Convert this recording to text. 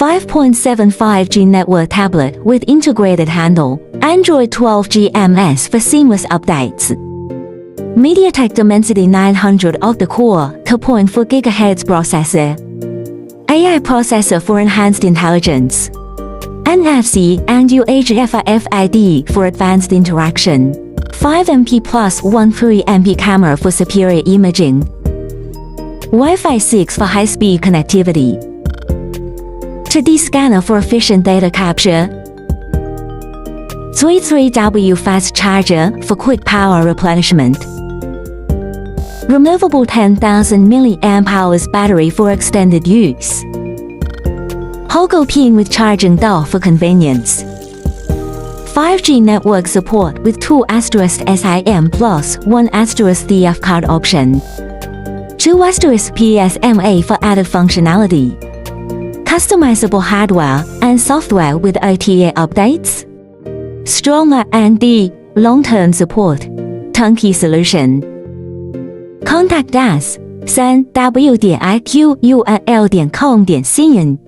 5.75G network tablet with integrated handle, Android 12 GMS for seamless updates. MediaTek Dimensity 900 Octa Core, 2.4 GHz processor. AI processor for enhanced intelligence. NFC and UHF RFID for advanced interaction. 5MP plus 13MP camera for superior imaging. Wi-Fi 6 for high-speed connectivity. 2D scanner for efficient data capture. 33W fast charger for quick power replenishment. Removable 10,000 mAh battery for extended use. Pogo pin with charging dock for convenience. 5G network support with 2 SIM plus 1 DF card option. 2 PSMA for added functionality. Customizable hardware and software with OTA updates. Stronger and long-term support. Turnkey solution. Contact us 3w.iqunl.com.cn